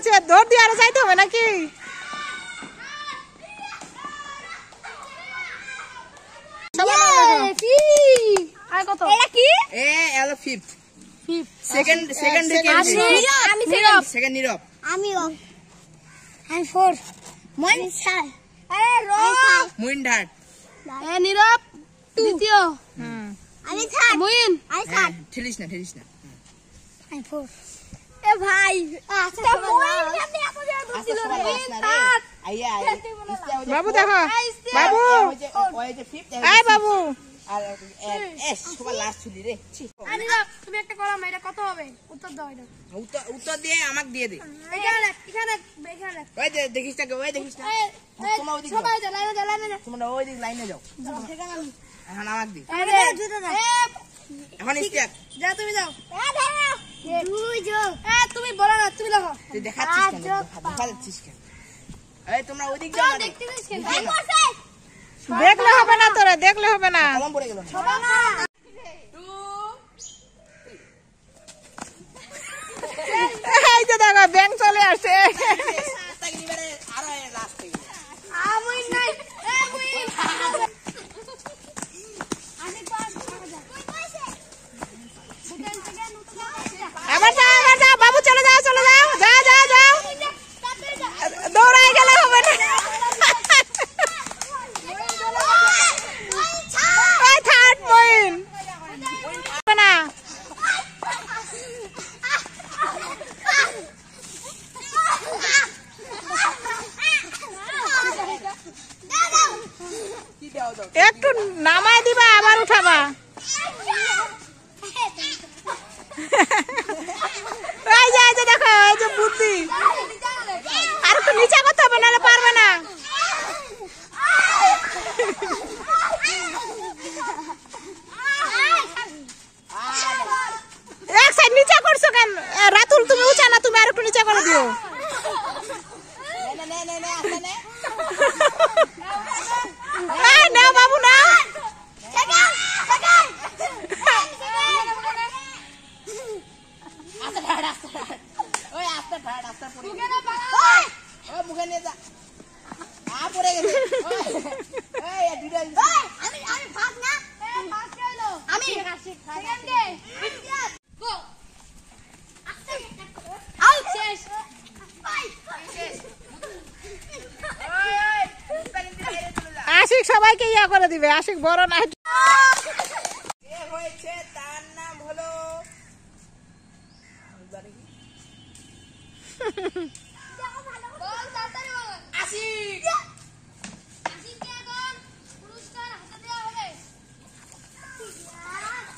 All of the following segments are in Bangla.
আছে, দৌড় দিয়ে আরো যাইতে হবে নাকি? বাবু দেখো, বাবু বাবু উত্তর দিয়ে আমাকে দিয়ে দে। দেখিস না, দেখিস না, তোমরা ওই দিক লাইনে যাও। এখন আমাকে দি, এখন তুমি যাও। তুমি বলো না, তুমি দেখো। তুই দেখাচ্ছিস কেন? দেখা যাচ্ছিস কেন? তোমরা ওই দিক যাও। দেখলে হবে না, তোরা দেখলে হবে না। কলম পড়ে গেল। এই যে দেখো ব্যাংক চলে আসে। আবার যাও, আবার যাও, বাবু চলে যাও, চলে যাও, যাও যাও যাও, দৌড়াই গেলে হবে না। থার্ড পয়েন্ট না। একটু নামাই দিবা, আবার উঠাবা। এই যে দেখো, এই যে বুদ্ধি। আর একটু নিচে করতে হবে, নাহলে পারবে না। এক সাইড নিচে করছো কেন? রাতুল তুমি উঠা না, তুমি আর একটু নিচে করে দিও। নাও বাবু নাও। আশিক সবাইকে ইয়া করে দিবে, আশিক বড় না। তার নাম হলো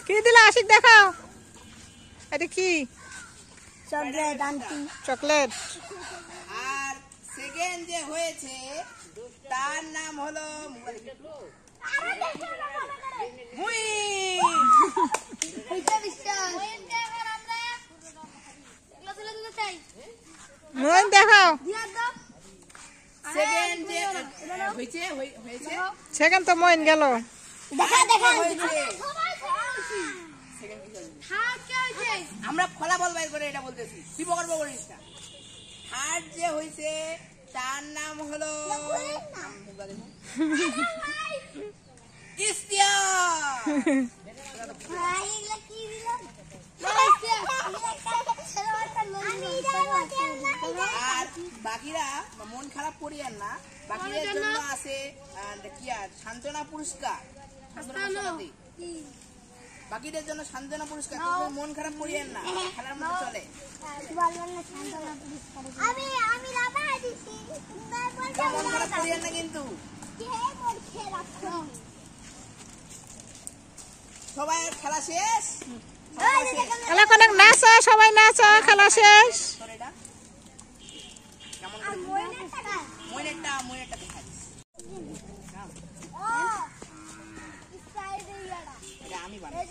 কি দিলা আশিক? দেখাও, এটা কি? Chocolate aunty, chocolate. আর সেকেন্ড যে হয়েছে তার নাম হলো মইন। দেখাও, সেকেন্ড যে হয়েছে সেকেন্ড তো মইন গেল। আমরা ফলাফল বাইর করে এটা বলতেছি, শিবকর্ম করিস না। থার্ড যে হয়েছে তার নাম হলো আর বাকিরা মন খারাপ করিয়েন না, বাকিদের জন্য আছে কি আর সান্ত্বনা পুরস্কার। বাকিদের জন্য সান্ত্বনা পুরস্কার। মন খারাপ করিয়েন না, খেলার মধ্যে চলে। মন খারাপ করিয়েন না কিন্তু। সবাই খেলা শেষ। অনেক অনেক নাচা, সবাই নাচা, খেলা শেষ। মইনেরটা দেখা আমি বানাই।